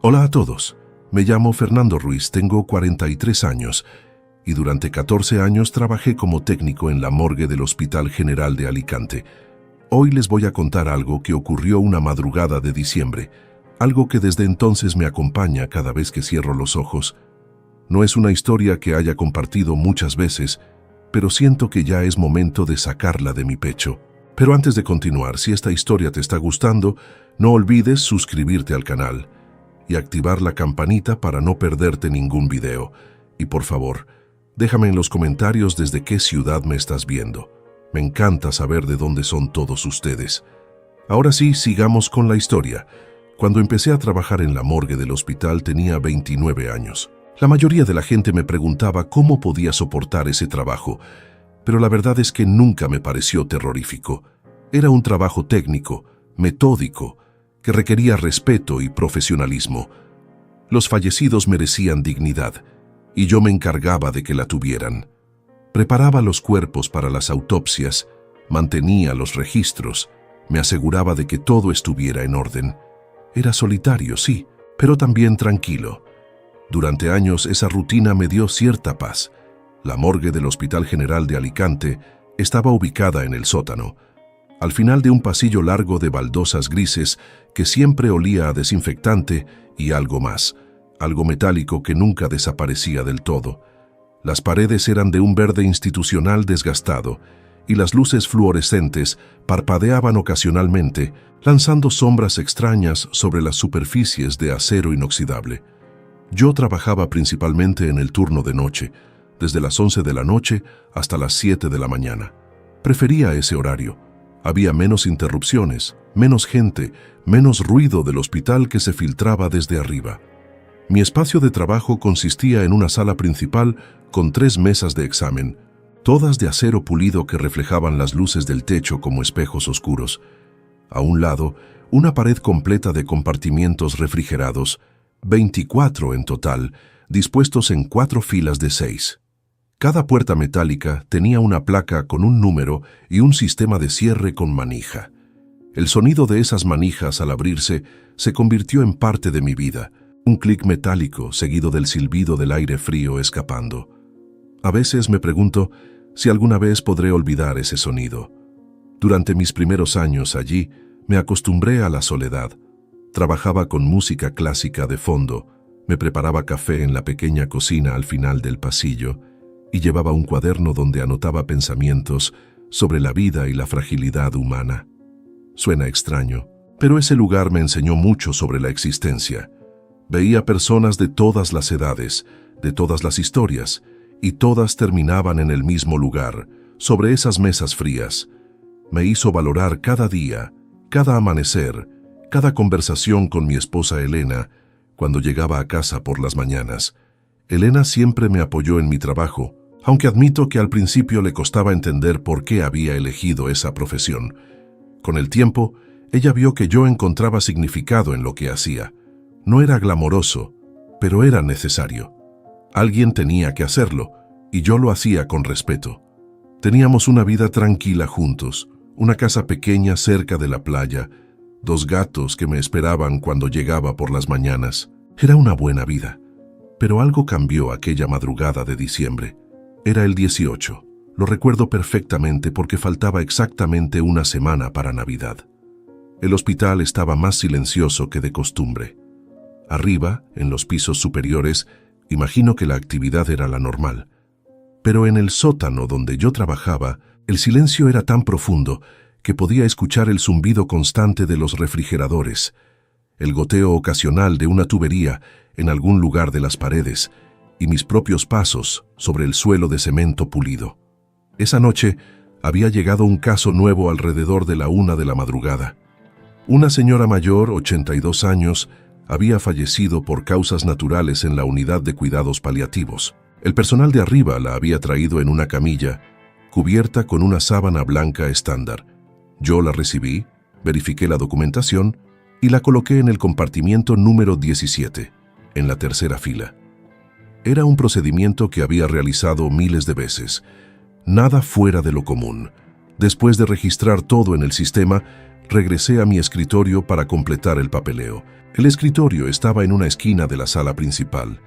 Hola a todos, me llamo Fernando Ruiz, tengo 43 años y durante 14 años trabajé como técnico en la morgue del Hospital General de Alicante. Hoy les voy a contar algo que ocurrió una madrugada de diciembre, algo que desde entonces me acompaña cada vez que cierro los ojos. No es una historia que haya compartido muchas veces, pero siento que ya es momento de sacarla de mi pecho. Pero antes de continuar, si esta historia te está gustando, no olvides suscribirte al canal y activar la campanita para no perderte ningún video. Y por favor, déjame en los comentarios desde qué ciudad me estás viendo. Me encanta saber de dónde son todos ustedes. Ahora sí, sigamos con la historia. Cuando empecé a trabajar en la morgue del hospital tenía 29 años. La mayoría de la gente me preguntaba cómo podía soportar ese trabajo, pero la verdad es que nunca me pareció terrorífico. Era un trabajo técnico, metódico, que requería respeto y profesionalismo. Los fallecidos merecían dignidad, y yo me encargaba de que la tuvieran. Preparaba los cuerpos para las autopsias, mantenía los registros, me aseguraba de que todo estuviera en orden. Era solitario, sí, pero también tranquilo. Durante años esa rutina me dio cierta paz. La morgue del Hospital General de Alicante estaba ubicada en el sótano, al final de un pasillo largo de baldosas grises que siempre olía a desinfectante y algo más, algo metálico que nunca desaparecía del todo. Las paredes eran de un verde institucional desgastado y las luces fluorescentes parpadeaban ocasionalmente, lanzando sombras extrañas sobre las superficies de acero inoxidable. Yo trabajaba principalmente en el turno de noche, desde las 11 de la noche hasta las 7 de la mañana. Prefería ese horario. Había menos interrupciones, menos gente, menos ruido del hospital que se filtraba desde arriba. Mi espacio de trabajo consistía en una sala principal con 3 mesas de examen, todas de acero pulido que reflejaban las luces del techo como espejos oscuros. A un lado, una pared completa de compartimientos refrigerados, 24 en total, dispuestos en 4 filas de 6. Cada puerta metálica tenía una placa con un número y un sistema de cierre con manija. El sonido de esas manijas al abrirse se convirtió en parte de mi vida, un clic metálico seguido del silbido del aire frío escapando. A veces me pregunto si alguna vez podré olvidar ese sonido. Durante mis primeros años allí, me acostumbré a la soledad. Trabajaba con música clásica de fondo, me preparaba café en la pequeña cocina al final del pasillo y llevaba un cuaderno donde anotaba pensamientos sobre la vida y la fragilidad humana. Suena extraño, pero ese lugar me enseñó mucho sobre la existencia. Veía personas de todas las edades, de todas las historias, y todas terminaban en el mismo lugar, sobre esas mesas frías. Me hizo valorar cada día, cada amanecer, cada conversación con mi esposa Elena, cuando llegaba a casa por las mañanas. Elena siempre me apoyó en mi trabajo, aunque admito que al principio le costaba entender por qué había elegido esa profesión. Con el tiempo, ella vio que yo encontraba significado en lo que hacía. No era glamoroso, pero era necesario. Alguien tenía que hacerlo, y yo lo hacía con respeto. Teníamos una vida tranquila juntos, una casa pequeña cerca de la playa, 2 gatos que me esperaban cuando llegaba por las mañanas. Era una buena vida. Pero algo cambió aquella madrugada de diciembre. Era el 18. Lo recuerdo perfectamente porque faltaba exactamente una semana para Navidad. El hospital estaba más silencioso que de costumbre. Arriba, en los pisos superiores, imagino que la actividad era la normal. Pero en el sótano donde yo trabajaba, el silencio era tan profundo que podía escuchar el zumbido constante de los refrigeradores, el goteo ocasional de una tubería en algún lugar de las paredes y mis propios pasos sobre el suelo de cemento pulido. Esa noche había llegado un caso nuevo alrededor de la 1 de la madrugada. Una señora mayor, 82 años, había fallecido por causas naturales en la unidad de cuidados paliativos. El personal de arriba la había traído en una camilla, cubierta con una sábana blanca estándar. Yo la recibí, verifiqué la documentación y la coloqué en el compartimiento número 17, en la tercera fila. Era un procedimiento que había realizado miles de veces, nada fuera de lo común. Después de registrar todo en el sistema, Regresé a mi escritorio para completar el papeleo. El escritorio estaba en una esquina de la sala principal,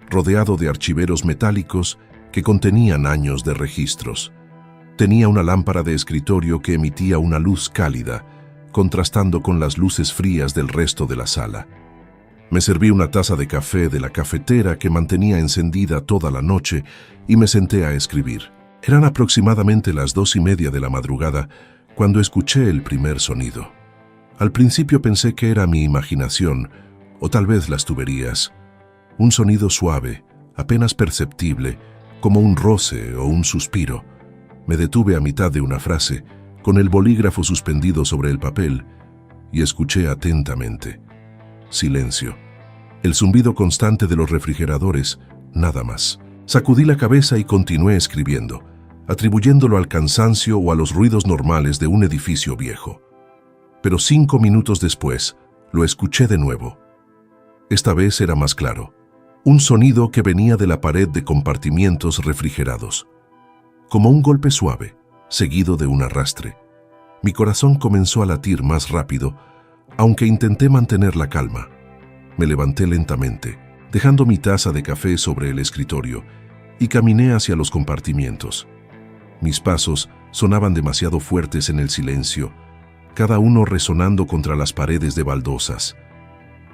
rodeado de archiveros metálicos que contenían años de registros. Tenía una lámpara de escritorio que emitía una luz cálida, contrastando con las luces frías del resto de la sala. Me serví una taza de café de la cafetera que mantenía encendida toda la noche y me senté a escribir. Eran aproximadamente las 2:30 de la madrugada cuando escuché el primer sonido. Al principio pensé que era mi imaginación, o tal vez las tuberías. Un sonido suave, apenas perceptible, como un roce o un suspiro. Me detuve a mitad de una frase, con el bolígrafo suspendido sobre el papel, y escuché atentamente. Silencio. El zumbido constante de los refrigeradores, nada más. Sacudí la cabeza y continué escribiendo, atribuyéndolo al cansancio o a los ruidos normales de un edificio viejo. Pero 5 minutos después, lo escuché de nuevo. Esta vez era más claro. Un sonido que venía de la pared de compartimientos refrigerados. Como un golpe suave, seguido de un arrastre. Mi corazón comenzó a latir más rápido, aunque intenté mantener la calma. Me levanté lentamente, dejando mi taza de café sobre el escritorio, y caminé hacia los compartimientos. Mis pasos sonaban demasiado fuertes en el silencio, cada uno resonando contra las paredes de baldosas.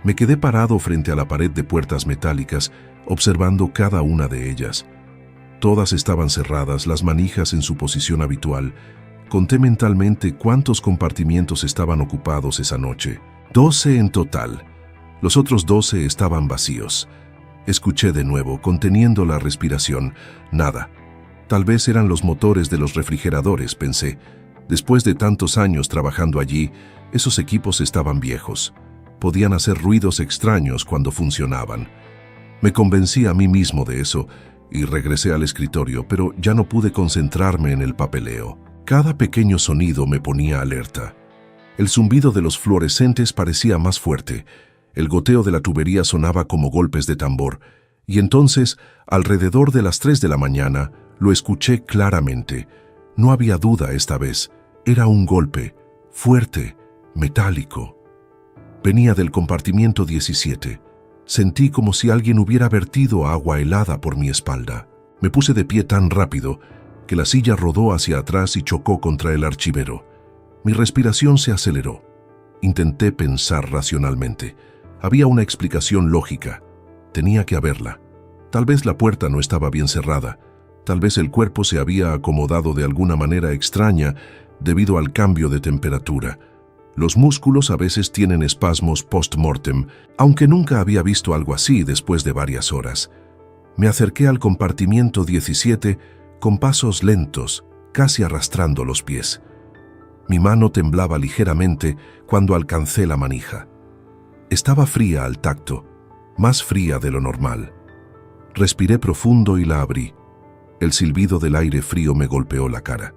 Me quedé parado frente a la pared de puertas metálicas, observando cada una de ellas. Todas estaban cerradas, las manijas en su posición habitual. Conté mentalmente cuántos compartimientos estaban ocupados esa noche. 12 en total. Los otros 12 estaban vacíos. Escuché de nuevo, conteniendo la respiración. Nada. Tal vez eran los motores de los refrigeradores, pensé. Después de tantos años trabajando allí, esos equipos estaban viejos. Podían hacer ruidos extraños cuando funcionaban. Me convencí a mí mismo de eso y regresé al escritorio, pero ya no pude concentrarme en el papeleo. Cada pequeño sonido me ponía alerta. El zumbido de los fluorescentes parecía más fuerte. El goteo de la tubería sonaba como golpes de tambor. Y entonces, alrededor de las 3 de la mañana, lo escuché claramente. No había duda esta vez. Era un golpe, fuerte, metálico. Venía del compartimiento 17. Sentí como si alguien hubiera vertido agua helada por mi espalda. Me puse de pie tan rápido que la silla rodó hacia atrás y chocó contra el archivero. Mi respiración se aceleró. Intenté pensar racionalmente. Había una explicación lógica. Tenía que haberla. Tal vez la puerta no estaba bien cerrada. Tal vez el cuerpo se había acomodado de alguna manera extraña debido al cambio de temperatura. Los músculos a veces tienen espasmos post-mortem, aunque nunca había visto algo así después de varias horas. Me acerqué al compartimiento 17 con pasos lentos, casi arrastrando los pies. Mi mano temblaba ligeramente cuando alcancé la manija. Estaba fría al tacto, más fría de lo normal. Respiré profundo y la abrí. El silbido del aire frío me golpeó la cara.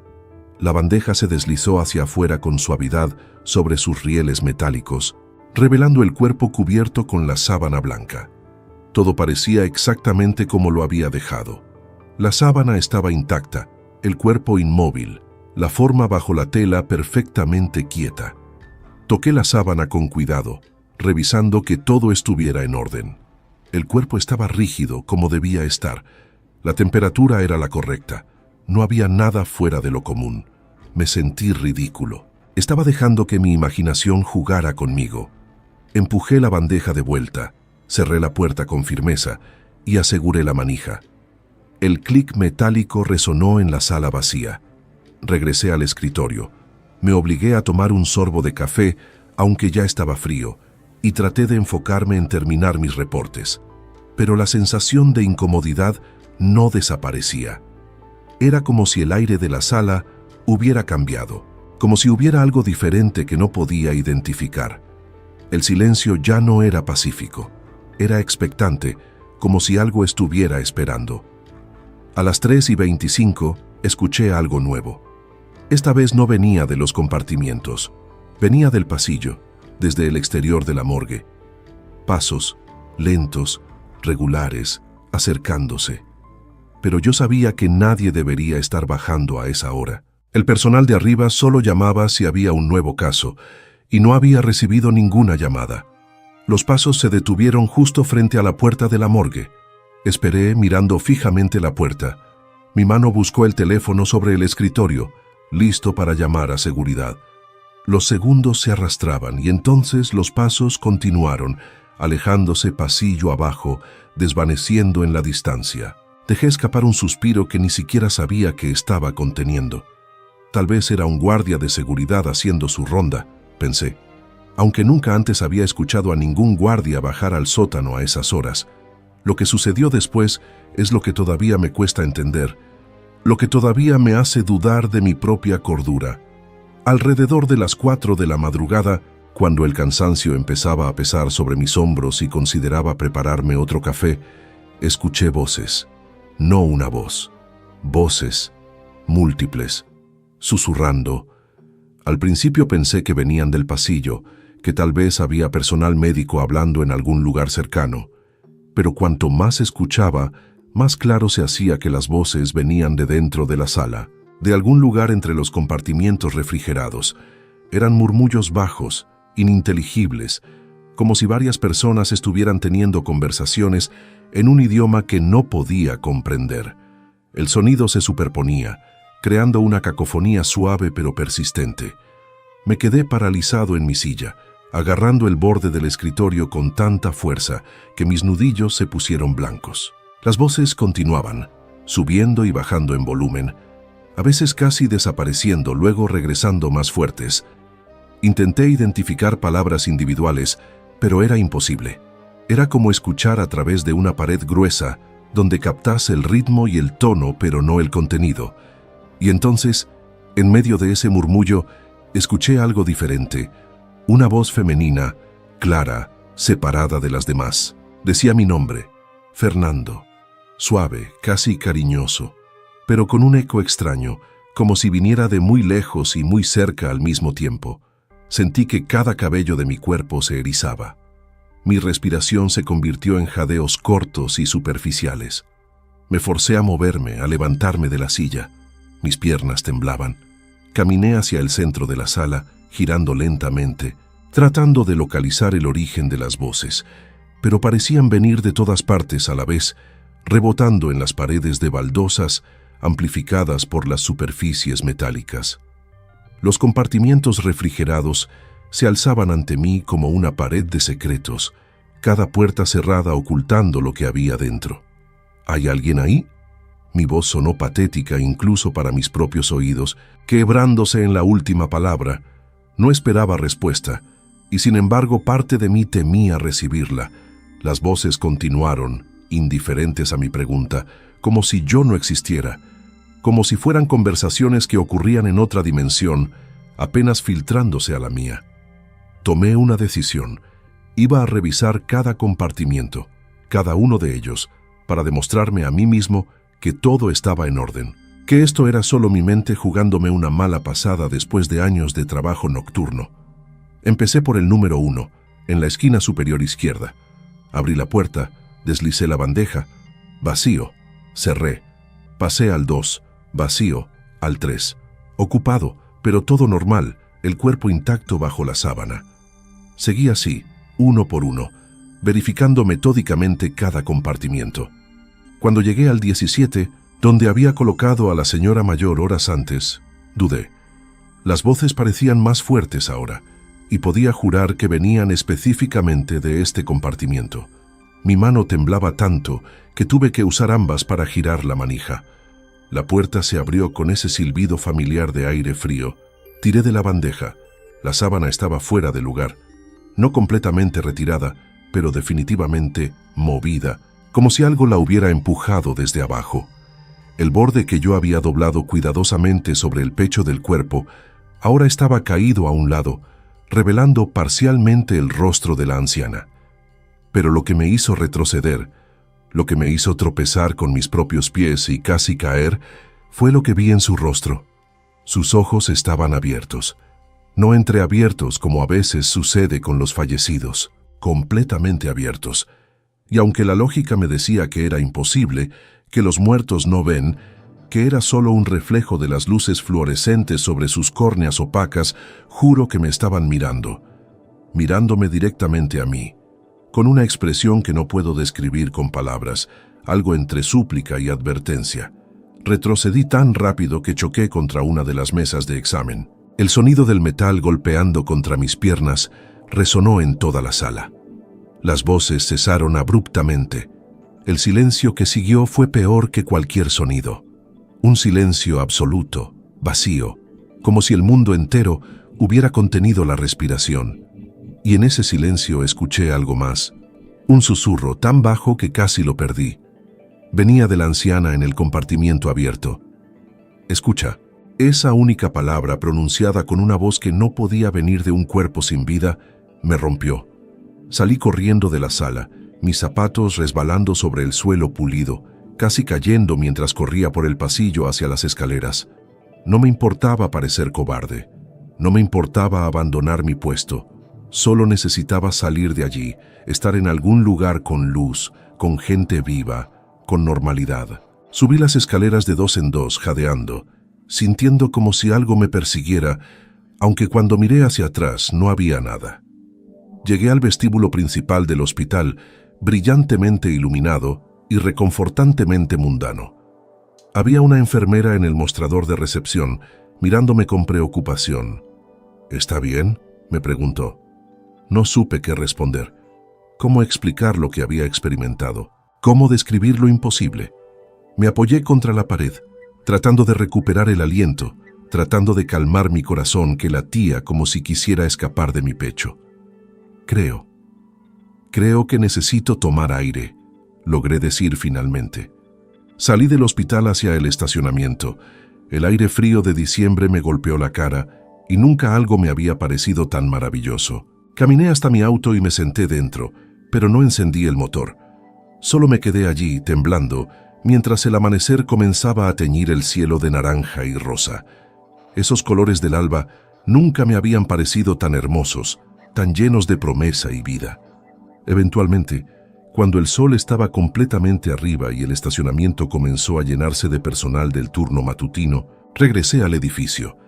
La bandeja se deslizó hacia afuera con suavidad sobre sus rieles metálicos, revelando el cuerpo cubierto con la sábana blanca. Todo parecía exactamente como lo había dejado. La sábana estaba intacta, el cuerpo inmóvil, la forma bajo la tela perfectamente quieta. Toqué la sábana con cuidado, revisando que todo estuviera en orden. El cuerpo estaba rígido como debía estar. La temperatura era la correcta. No había nada fuera de lo común. Me sentí ridículo. Estaba dejando que mi imaginación jugara conmigo. Empujé la bandeja de vuelta, cerré la puerta con firmeza y aseguré la manija. El clic metálico resonó en la sala vacía. Regresé al escritorio. Me obligué a tomar un sorbo de café, aunque ya estaba frío, y traté de enfocarme en terminar mis reportes. Pero la sensación de incomodidad no desaparecía. Era como si el aire de la sala hubiera cambiado, como si hubiera algo diferente que no podía identificar. El silencio ya no era pacífico, era expectante, como si algo estuviera esperando. A las 3:25 escuché algo nuevo. Esta vez no venía de los compartimientos, venía del pasillo, desde el exterior de la morgue. Pasos, lentos, regulares, acercándose. Pero yo sabía que nadie debería estar bajando a esa hora. El personal de arriba solo llamaba si había un nuevo caso, y no había recibido ninguna llamada. Los pasos se detuvieron justo frente a la puerta de la morgue. Esperé mirando fijamente la puerta. Mi mano buscó el teléfono sobre el escritorio, listo para llamar a seguridad. Los segundos se arrastraban y entonces los pasos continuaron, alejándose pasillo abajo, desvaneciendo en la distancia. Dejé escapar un suspiro que ni siquiera sabía que estaba conteniendo. Tal vez era un guardia de seguridad haciendo su ronda, pensé. Aunque nunca antes había escuchado a ningún guardia bajar al sótano a esas horas. Lo que sucedió después es lo que todavía me cuesta entender, lo que todavía me hace dudar de mi propia cordura. Alrededor de las 4 de la madrugada, cuando el cansancio empezaba a pesar sobre mis hombros y consideraba prepararme otro café, escuché voces. No una voz. Voces. Múltiples. Susurrando. Al principio pensé que venían del pasillo, que tal vez había personal médico hablando en algún lugar cercano. Pero cuanto más escuchaba, más claro se hacía que las voces venían de dentro de la sala, de algún lugar entre los compartimientos refrigerados. Eran murmullos bajos, ininteligibles, como si varias personas estuvieran teniendo conversaciones en un idioma que no podía comprender. El sonido se superponía, creando una cacofonía suave pero persistente. Me quedé paralizado en mi silla, agarrando el borde del escritorio con tanta fuerza que mis nudillos se pusieron blancos. Las voces continuaban, subiendo y bajando en volumen, a veces casi desapareciendo, luego regresando más fuertes. Intenté identificar palabras individuales, pero era imposible. Era como escuchar a través de una pared gruesa, donde captase el ritmo y el tono, pero no el contenido. Y entonces, en medio de ese murmullo, escuché algo diferente. Una voz femenina, clara, separada de las demás. Decía mi nombre, Fernando. Suave, casi cariñoso, pero con un eco extraño, como si viniera de muy lejos y muy cerca al mismo tiempo. Sentí que cada cabello de mi cuerpo se erizaba. Mi respiración se convirtió en jadeos cortos y superficiales. Me forcé a moverme, a levantarme de la silla. Mis piernas temblaban. Caminé hacia el centro de la sala, girando lentamente, tratando de localizar el origen de las voces, pero parecían venir de todas partes a la vez, rebotando en las paredes de baldosas, amplificadas por las superficies metálicas. Los compartimientos refrigerados se alzaban ante mí como una pared de secretos, cada puerta cerrada ocultando lo que había dentro. ¿Hay alguien ahí? Mi voz sonó patética incluso para mis propios oídos, quebrándose en la última palabra. No esperaba respuesta, y sin embargo parte de mí temía recibirla. Las voces continuaron, indiferentes a mi pregunta, como si yo no existiera, como si fueran conversaciones que ocurrían en otra dimensión, apenas filtrándose a la mía. Tomé una decisión. Iba a revisar cada compartimiento, cada uno de ellos, para demostrarme a mí mismo que todo estaba en orden, que esto era solo mi mente jugándome una mala pasada después de años de trabajo nocturno. Empecé por el número 1, en la esquina superior izquierda. Abrí la puerta, deslicé la bandeja, vacío, cerré. Pasé al 2, vacío, al 3, ocupado, pero todo normal, el cuerpo intacto bajo la sábana. Seguí así, uno por uno, verificando metódicamente cada compartimiento. Cuando llegué al 17, donde había colocado a la señora mayor horas antes, dudé. Las voces parecían más fuertes ahora, y podía jurar que venían específicamente de este compartimiento. Mi mano temblaba tanto que tuve que usar ambas para girar la manija. La puerta se abrió con ese silbido familiar de aire frío. Tiré de la bandeja. La sábana estaba fuera de lugar. No completamente retirada, pero definitivamente movida, como si algo la hubiera empujado desde abajo. El borde que yo había doblado cuidadosamente sobre el pecho del cuerpo ahora estaba caído a un lado, revelando parcialmente el rostro de la anciana. Pero lo que me hizo retroceder, lo que me hizo tropezar con mis propios pies y casi caer, fue lo que vi en su rostro. Sus ojos estaban abiertos, no entreabiertos como a veces sucede con los fallecidos, completamente abiertos. Y aunque la lógica me decía que era imposible, que los muertos no ven, que era solo un reflejo de las luces fluorescentes sobre sus córneas opacas, juro que me estaban mirando, mirándome directamente a mí, con una expresión que no puedo describir con palabras, algo entre súplica y advertencia. Retrocedí tan rápido que choqué contra una de las mesas de examen. El sonido del metal golpeando contra mis piernas resonó en toda la sala. Las voces cesaron abruptamente. El silencio que siguió fue peor que cualquier sonido. Un silencio absoluto, vacío, como si el mundo entero hubiera contenido la respiración. Y en ese silencio escuché algo más. Un susurro tan bajo que casi lo perdí. Venía de la anciana en el compartimiento abierto. Escucha. Esa única palabra pronunciada con una voz que no podía venir de un cuerpo sin vida, me rompió. Salí corriendo de la sala, mis zapatos resbalando sobre el suelo pulido, casi cayendo mientras corría por el pasillo hacia las escaleras. No me importaba parecer cobarde, no me importaba abandonar mi puesto, solo necesitaba salir de allí, estar en algún lugar con luz, con gente viva, con normalidad. Subí las escaleras de 2 en 2, jadeando, sintiendo como si algo me persiguiera, aunque cuando miré hacia atrás no había nada. Llegué al vestíbulo principal del hospital, brillantemente iluminado y reconfortantemente mundano. Había una enfermera en el mostrador de recepción, mirándome con preocupación. ¿Está bien?, me preguntó. No supe qué responder. ¿Cómo explicar lo que había experimentado? ¿Cómo describir lo imposible? Me apoyé contra la pared, tratando de recuperar el aliento, tratando de calmar mi corazón que latía como si quisiera escapar de mi pecho. Creo que necesito tomar aire, logré decir finalmente. Salí del hospital hacia el estacionamiento. El aire frío de diciembre me golpeó la cara y nunca algo me había parecido tan maravilloso. Caminé hasta mi auto y me senté dentro, pero no encendí el motor. Solo me quedé allí, temblando, mientras el amanecer comenzaba a teñir el cielo de naranja y rosa. Esos colores del alba nunca me habían parecido tan hermosos, tan llenos de promesa y vida. Eventualmente, cuando el sol estaba completamente arriba y el estacionamiento comenzó a llenarse de personal del turno matutino, regresé al edificio.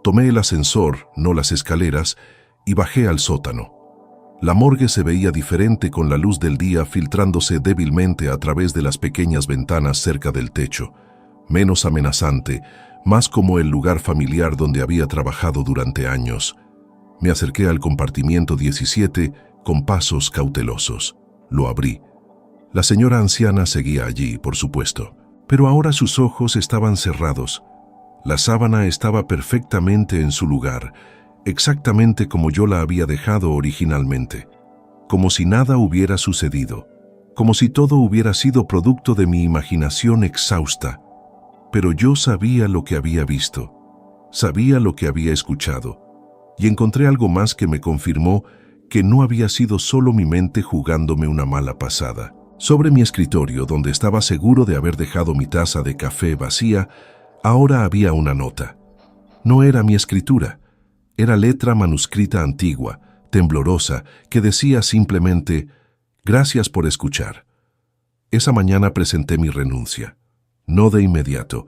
Tomé el ascensor, no las escaleras, y bajé al sótano. La morgue se veía diferente con la luz del día filtrándose débilmente a través de las pequeñas ventanas cerca del techo, menos amenazante, más como el lugar familiar donde había trabajado durante años. Me acerqué al compartimiento 17 con pasos cautelosos. Lo abrí. La señora anciana seguía allí, por supuesto, pero ahora sus ojos estaban cerrados. La sábana estaba perfectamente en su lugar, exactamente como yo la había dejado originalmente, como si nada hubiera sucedido, como si todo hubiera sido producto de mi imaginación exhausta. Pero yo sabía lo que había visto, sabía lo que había escuchado, y encontré algo más que me confirmó que no había sido solo mi mente jugándome una mala pasada. Sobre mi escritorio, donde estaba seguro de haber dejado mi taza de café vacía, ahora había una nota. No era mi escritura. Era letra manuscrita antigua, temblorosa, que decía simplemente, «Gracias por escuchar». Esa mañana presenté mi renuncia. No de inmediato,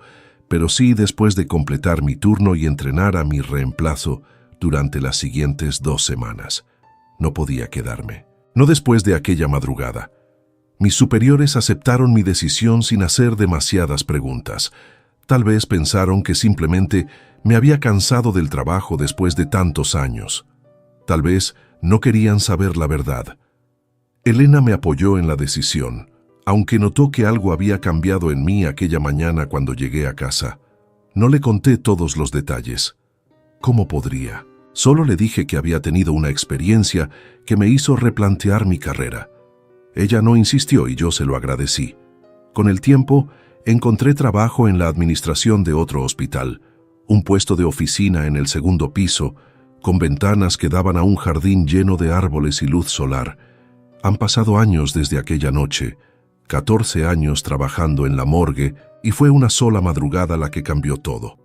pero sí después de completar mi turno y entrenar a mi reemplazo durante las siguientes 2 semanas. No podía quedarme. No después de aquella madrugada. Mis superiores aceptaron mi decisión sin hacer demasiadas preguntas. Tal vez pensaron que simplemente me había cansado del trabajo después de tantos años. Tal vez no querían saber la verdad. Elena me apoyó en la decisión, aunque notó que algo había cambiado en mí aquella mañana cuando llegué a casa. No le conté todos los detalles. ¿Cómo podría? Solo le dije que había tenido una experiencia que me hizo replantear mi carrera. Ella no insistió y yo se lo agradecí. Con el tiempo, encontré trabajo en la administración de otro hospital, un puesto de oficina en el 2º piso, con ventanas que daban a un jardín lleno de árboles y luz solar. Han pasado años desde aquella noche, 14 años trabajando en la morgue, y fue una sola madrugada la que cambió todo.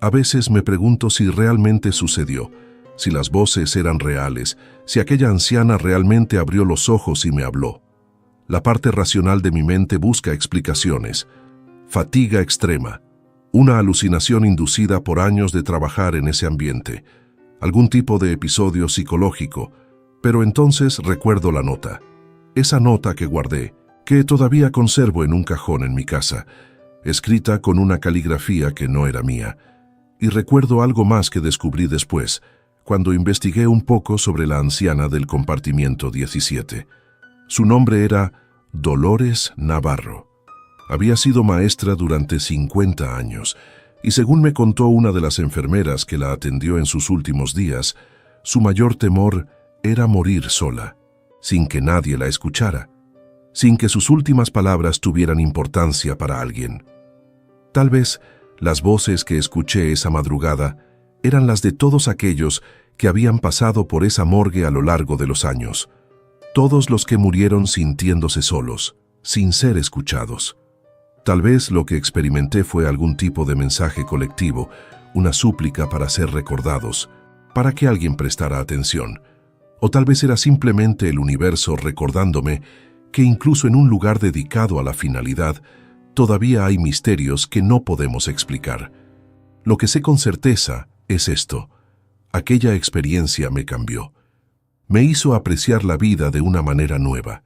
A veces me pregunto si realmente sucedió, si las voces eran reales, si aquella anciana realmente abrió los ojos y me habló. La parte racional de mi mente busca explicaciones. Fatiga extrema, Una alucinación inducida por años de trabajar en ese ambiente. Algún tipo de episodio psicológico. Pero entonces recuerdo la nota. Esa nota que guardé, que todavía conservo en un cajón en mi casa, escrita con una caligrafía que no era mía. Y recuerdo algo más que descubrí después, cuando investigué un poco sobre la anciana del compartimiento 17. Su nombre era Dolores Navarro. Había sido maestra durante 50 años, y según me contó una de las enfermeras que la atendió en sus últimos días, su mayor temor era morir sola, sin que nadie la escuchara, sin que sus últimas palabras tuvieran importancia para alguien. Tal vez las voces que escuché esa madrugada eran las de todos aquellos que habían pasado por esa morgue a lo largo de los años, todos los que murieron sintiéndose solos, sin ser escuchados. Tal vez lo que experimenté fue algún tipo de mensaje colectivo, una súplica para ser recordados, para que alguien prestara atención. O tal vez era simplemente el universo recordándome que incluso en un lugar dedicado a la finalidad, todavía hay misterios que no podemos explicar. Lo que sé con certeza es esto: aquella experiencia me cambió. Me hizo apreciar la vida de una manera nueva.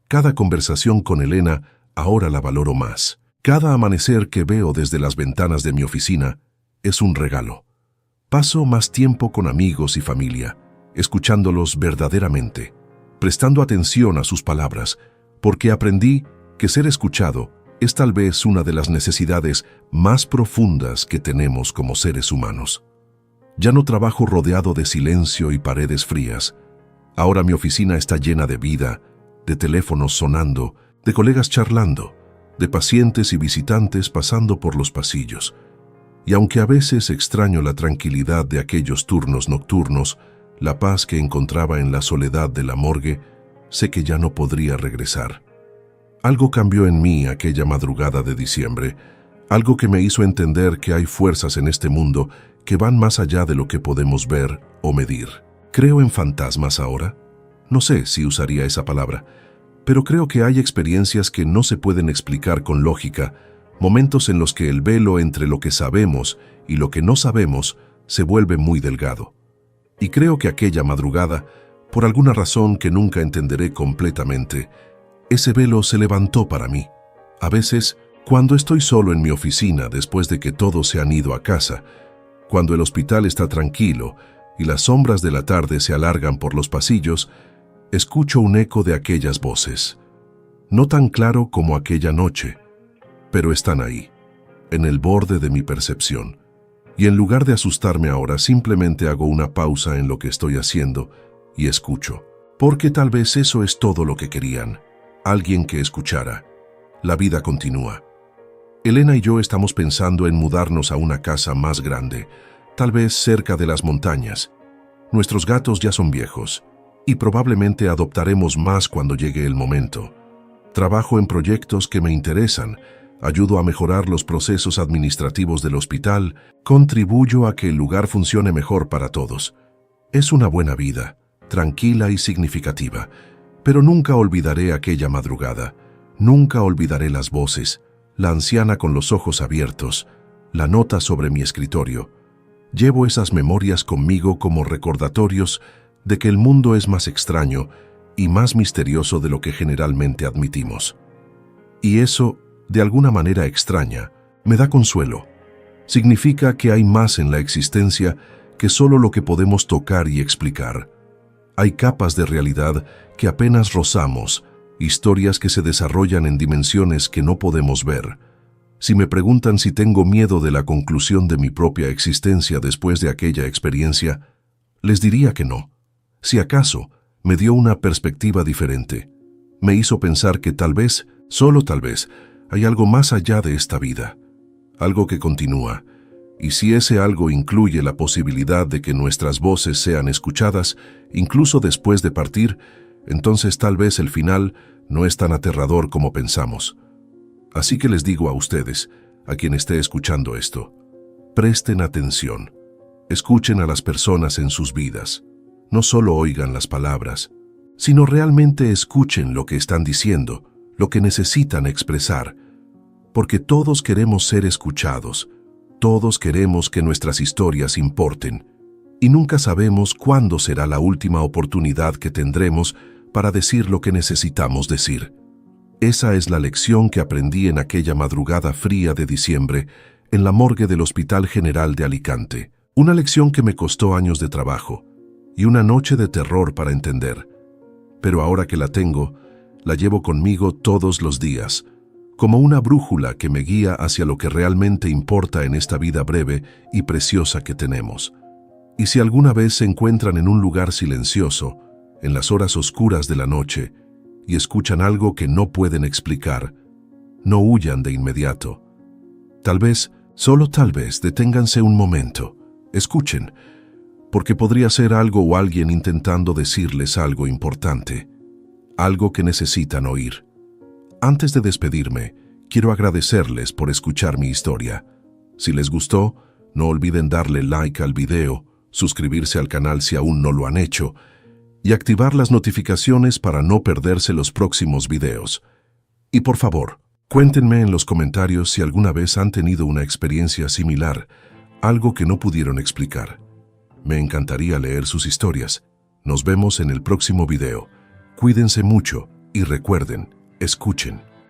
Cada conversación con Elena ahora la valoro más. Cada amanecer que veo desde las ventanas de mi oficina es un regalo. Paso más tiempo con amigos y familia, escuchándolos verdaderamente, prestando atención a sus palabras, porque aprendí que ser escuchado es tal vez una de las necesidades más profundas que tenemos como seres humanos. Ya no trabajo rodeado de silencio y paredes frías. Ahora mi oficina está llena de vida, de teléfonos sonando, de colegas charlando, de pacientes y visitantes pasando por los pasillos. Y aunque a veces extraño la tranquilidad de aquellos turnos nocturnos, la paz que encontraba en la soledad de la morgue, sé que ya no podría regresar. Algo cambió en mí aquella madrugada de diciembre, algo que me hizo entender que hay fuerzas en este mundo que van más allá de lo que podemos ver o medir. ¿Creo en fantasmas ahora? No sé si usaría esa palabra, pero creo que hay experiencias que no se pueden explicar con lógica, momentos en los que el velo entre lo que sabemos y lo que no sabemos se vuelve muy delgado. Y creo que aquella madrugada, por alguna razón que nunca entenderé completamente, ese velo se levantó para mí. A veces, cuando estoy solo en mi oficina después de que todos se han ido a casa, cuando el hospital está tranquilo y las sombras de la tarde se alargan por los pasillos, escucho un eco de aquellas voces. No tan claro como aquella noche, pero están ahí, en el borde de mi percepción. Y en lugar de asustarme ahora, simplemente hago una pausa en lo que estoy haciendo y escucho. Porque tal vez eso es todo lo que querían. Alguien que escuchara. La vida continúa. Elena y yo estamos pensando en mudarnos a una casa más grande, tal vez cerca de las montañas. Nuestros gatos ya son viejos y probablemente adoptaremos más cuando llegue el momento. Trabajo en proyectos que me interesan, ayudo a mejorar los procesos administrativos del hospital, contribuyo a que el lugar funcione mejor para todos. Es una buena vida, tranquila y significativa, pero nunca olvidaré aquella madrugada, nunca olvidaré las voces, la anciana con los ojos abiertos, la nota sobre mi escritorio. Llevo esas memorias conmigo como recordatorios de que el mundo es más extraño y más misterioso de lo que generalmente admitimos. Y eso, de alguna manera extraña, me da consuelo. Significa que hay más en la existencia que solo lo que podemos tocar y explicar. Hay capas de realidad que apenas rozamos, historias que se desarrollan en dimensiones que no podemos ver. Si me preguntan si tengo miedo de la conclusión de mi propia existencia después de aquella experiencia, les diría que no. Si acaso, me dio una perspectiva diferente. Me hizo pensar que tal vez, solo tal vez, hay algo más allá de esta vida. Algo que continúa. Y si ese algo incluye la posibilidad de que nuestras voces sean escuchadas, incluso después de partir, entonces tal vez el final no es tan aterrador como pensamos. Así que les digo a ustedes, a quien esté escuchando esto, presten atención. Escuchen a las personas en sus vidas. No solo oigan las palabras, sino realmente escuchen lo que están diciendo, lo que necesitan expresar, porque todos queremos ser escuchados, Todos queremos que nuestras historias importen, y nunca sabemos cuándo será la última oportunidad que tendremos para decir lo que necesitamos decir. Esa es la lección que aprendí en aquella madrugada fría de diciembre en la morgue del Hospital General de Alicante. Una lección que me costó años de trabajo y una noche de terror para entender. Pero ahora que la tengo, la llevo conmigo todos los días, como una brújula que me guía hacia lo que realmente importa en esta vida breve y preciosa que tenemos. Y si alguna vez se encuentran en un lugar silencioso, en las horas oscuras de la noche, y escuchan algo que no pueden explicar, no huyan de inmediato. Tal vez, solo tal vez, deténganse un momento, escuchen, porque podría ser algo o alguien intentando decirles algo importante, algo que necesitan oír. Antes de despedirme, quiero agradecerles por escuchar mi historia. Si les gustó, no olviden darle like al video, suscribirse al canal si aún no lo han hecho, y activar las notificaciones para no perderse los próximos videos. Y por favor, cuéntenme en los comentarios si alguna vez han tenido una experiencia similar, algo que no pudieron explicar. Me encantaría leer sus historias. Nos vemos en el próximo video. Cuídense mucho y recuerden, escuchen.